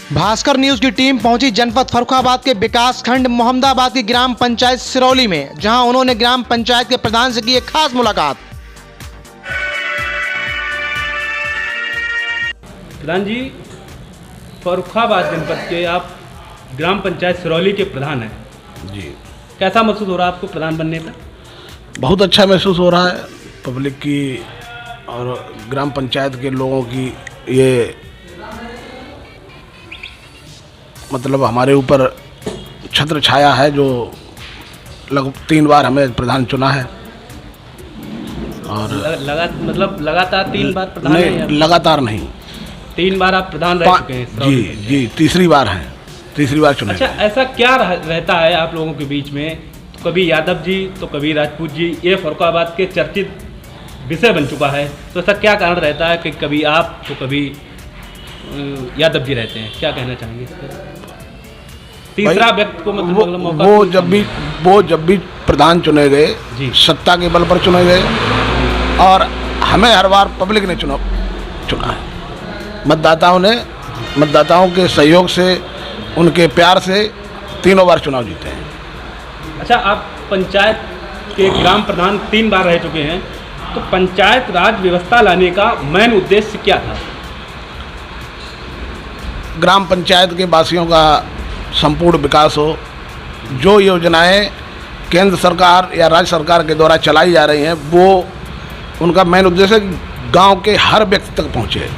Bhaskar news की team पहुंची जनपद फर्रुखाबाद के विकास खंड मोहम्मदाबाद की ग्राम पंचायत सिरौली में, जहां उन्होंने ग्राम पंचायत के प्रधान से की एक खास मुलाकात। प्रधान जी, फर्रुखाबाद जनपद के आप ग्राम पंचायत सिरौली के प्रधान हैं जी। कैसा महसूस हो रहा है आपको प्रधान बनने पर? बहुत अच्छा महसूस हो रहा है। पब्लिक की और ग्राम पंचायत के लोगों की ये मतलब हमारे ऊपर छत्र छाया है, जो लगभग 3 बार हमें प्रधान चुना है। और लगातार 3 बार प्रधान नहीं, हैं? लगातार नहीं, 3 बार आप प्रधान रह चुके हैं सिरौली जी में। जी, तीसरी बार हैं, तीसरी बार चुने। अच्छा, ऐसा क्या रहता है आप लोगों के बीच में? तो कभी यादव जी तो कभी राजपूत जी, ये फर्रुखाबाद के चर्चित विषय बन चुका है। तो ऐसा क्या कारण रहता है कि कभी आप तो कभी यादव जी रहते हैं? क्या कहना चाहेंगे इस पर? तीसरा व्यक्ति को मतलब मौका वो जब भी प्रधान चुने गए जी, सत्ता के बल पर चुने गए, और हमें हर बार पब्लिक ने चुना है। मतदाताओं के सहयोग से, उनके प्यार से 3 बार चुनाव जीते हैं। अच्छा, आप पंचायत के ग्राम प्रधान 3 बार रह चुके हैं, तो पंचायत राज व्यवस्था लाने का मेन उद्देश्य क्या था? ग्राम पंचायत के वासियों का संपूर्ण विकास हो। जो योजनाएं केंद्र सरकार या राज्य सरकार के द्वारा चलाई जा रही हैं, वो उनका मेन उद्देश्य गांव के हर व्यक्ति तक पहुंचे,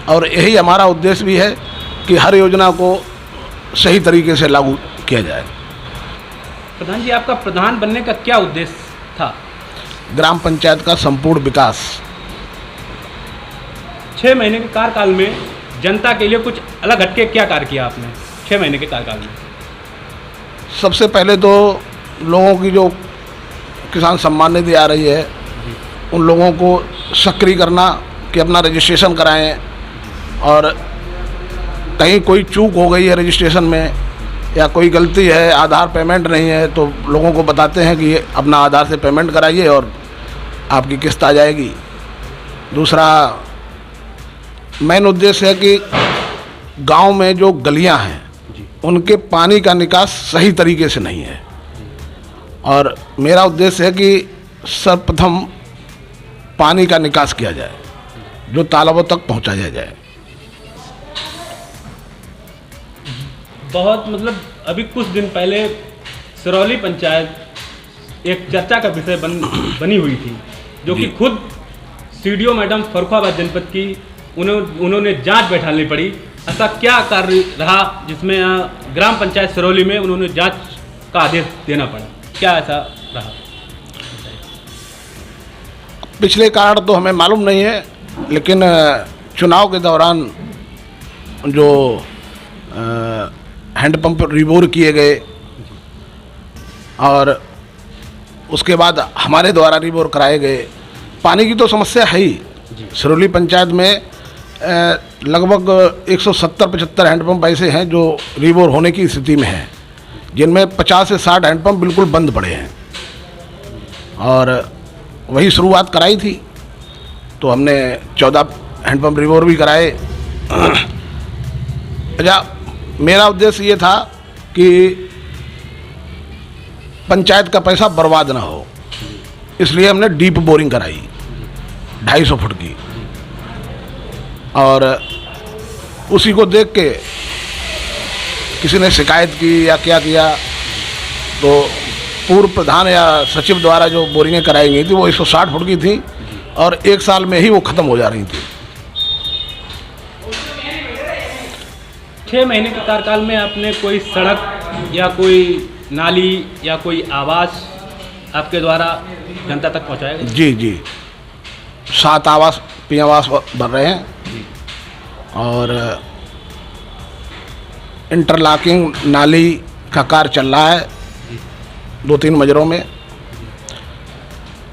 और यही हमारा उद्देश्य भी है कि हर योजना को सही तरीके से लागू किया जाए। प्रधान जी, आपका प्रधान बनने का क्या उद्देश्य था? ग्राम पंचायत का संपूर्ण विकास। 6 महीने के कार्यकाल में जनता के लिए कुछ अलग हटके क्या कार्य किया आपने 6 महीने के कार्यकाल में? सबसे पहले तो लोगों की जो किसान सम्मान निधि आ रही है, उन लोगों को सक्रिय करना कि अपना रजिस्ट्रेशन कराएं, और कहीं कोई चूक हो गई है रजिस्ट्रेशन में या कोई गलती है, आधार पेमेंट नहीं है, तो लोगों को बताते हैं कि अपना आधार से पेमेंट कराइए और आपकी किस्त आ जाएगी। दूसरा मेन उद्देश्य है कि गांव में जो गलियां हैं, उनके पानी का निकास सही तरीके से नहीं है, और मेरा उद्देश्य है कि सर्वप्रथम पानी का निकास किया जाए, जो तालाबों तक पहुंचाया जाए। बहुत अभी कुछ दिन पहले सिरौली पंचायत एक चर्चा का विषय बनी हुई थी, जो कि खुद सीडीओ मैडम फर्रुखाबाद जनपद की उन्होंने जांच बैठानी पड़ी। ऐसा क्या कार्य रहा जिसमें ग्राम पंचायत सिरौली में उन्होंने जांच का आदेश देना पड़ा? क्या ऐसा रहा? पिछले कारण तो हमें मालूम नहीं है, लेकिन चुनाव के दौरान जो हैंडपंप रिबोर किए गए, और उसके बाद हमारे द्वारा रिबोर कराए गए। पानी की तो समस्या है ही। सिरौली पंचायत में लगभग 170-75 हैंडपंप ऐसे हैं जो रिबोर होने की स्थिति में हैं, जिनमें 50 से 60 हैंडपंप बिल्कुल बंद पड़े हैं, और वही शुरुआत कराई थी, तो हमने 14 हैंडपंप रिबोर भी कराए। अच्छा, मेरा उद्देश्य ये था कि पंचायत का पैसा बर्बाद ना हो, इसलिए हमने डीप बोरिंग कराई 250 फुट की, और उसी को देख के किसी ने शिकायत की या क्या किया, तो पूर्व प्रधान या सचिव द्वारा जो बोरिंगें कराई गई थी वो 160 फुट की थी, और 1 साल में ही वो ख़त्म हो जा रही थी। 6 महीने के कार्यकाल में आपने कोई सड़क या कोई नाली या कोई आवास आपके द्वारा जनता तक पहुंचाया गया? जी जी, 7 आवास पी आवास बन रहे हैं, और इंटरलॉकिंग नाली का कार्य चल रहा है 2-3 मजरों में,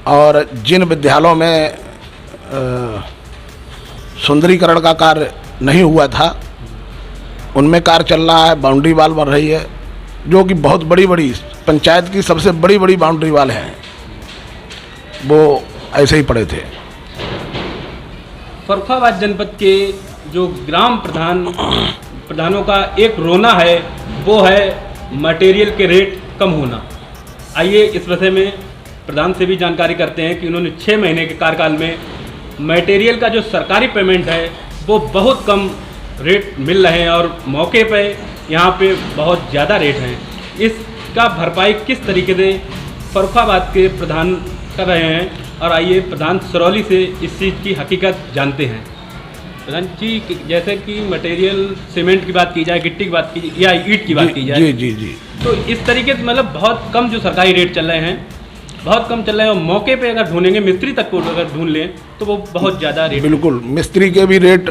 और जिन विद्यालयों में सुंदरीकरण का कार्य नहीं हुआ था, उनमें कार्य चल रहा है। बाउंड्री वाल बन रही है, जो कि बहुत बड़ी पंचायत की सबसे बड़ी बाउंड्री वाल हैं, वो ऐसे ही पड़े थे। फर्रुखाबाद जनपद के जो ग्राम प्रधान प्रधानों का एक रोना है, वो है मटेरियल के रेट कम होना। आइए इस विषय में प्रधान से भी जानकारी करते हैं कि उन्होंने 6 महीने के कार्यकाल में मटेरियल का जो सरकारी पेमेंट है वो बहुत कम रेट मिल रहे हैं और मौके पे यहाँ पे बहुत ज़्यादा रेट हैं। इसका भरपाई किस तरीके से फर्रुखाबाद के प्रधान कर रहे हैं, और आइए प्रधान सिरौली से इस चीज़ की हकीकत जानते हैं। प्रधान जी, जैसे कि मटेरियल सीमेंट की बात की जाए, गिट्टी की बात की जाए या ईंट की बात की जाए, जी जी जी, तो इस तरीके से मतलब बहुत कम जो सरकारी रेट चल रहे हैं, बहुत कम चल रहे हैं, और मौके पे अगर ढूंढेंगे, मिस्त्री तक को अगर ढूंढ लें तो वो बहुत ज़्यादा रेट। बिल्कुल, मिस्त्री के भी रेट,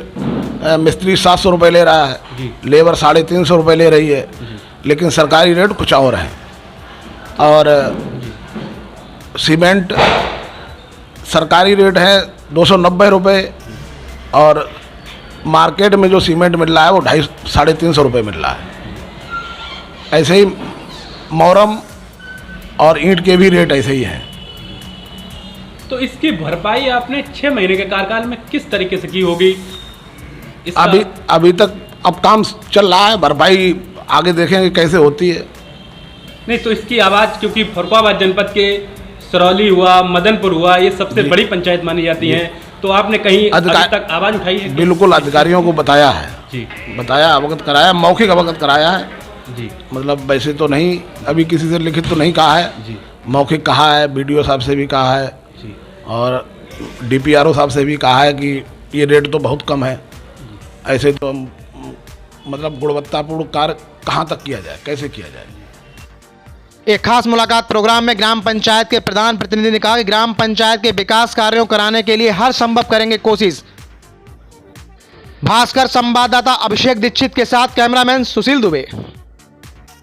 मिस्त्री 700 रुपये ले रहा है जी, लेबर 350 रुपये ले रही है, लेकिन सरकारी रेट कुछ और है। और सीमेंट सरकारी रेट है 290 रुपये, और मार्केट में जो सीमेंट मिल रहा है वो 250-350 रुपये मिल रहा है। ऐसे ही मोरम और ईंट के भी रेट ऐसे ही हैं। तो इसकी भरपाई आपने 6 महीने के कार्यकाल में किस तरीके से की होगी? अभी तक अब काम चल रहा है, भरपाई आगे देखेंगे कैसे होती है। नहीं तो इसकी आवाज़, क्योंकि फर्रुखाबाद जनपद के सिरौली हुआ, मदनपुर हुआ, ये सबसे बड़ी पंचायत मानी जाती हैं, तो आपने कहीं अभी तक आवाज़ उठाई है? बिल्कुल, अधिकारियों को बताया है जी, बताया, अवगत कराया, मौखिक अवगत कराया है जी, मतलब वैसे तो नहीं, अभी किसी से लिखित तो नहीं कहा है जी, मौखिक कहा है, BDO साहब से भी कहा है जी, और DPRO साहब से भी कहा है कि ये रेट तो बहुत कम है। ऐसे तो मतलब गुणवत्तापूर्ण कार्य कहाँ तक किया जाए, कैसे किया जाए। एक खास मुलाकात प्रोग्राम में ग्राम पंचायत के प्रधान प्रतिनिधि ने कहा कि ग्राम पंचायत के विकास कार्यों कराने के लिए हर संभव करेंगे कोशिश। भास्कर संवाददाता अभिषेक दीक्षित के साथ कैमरामैन सुशील दुबे।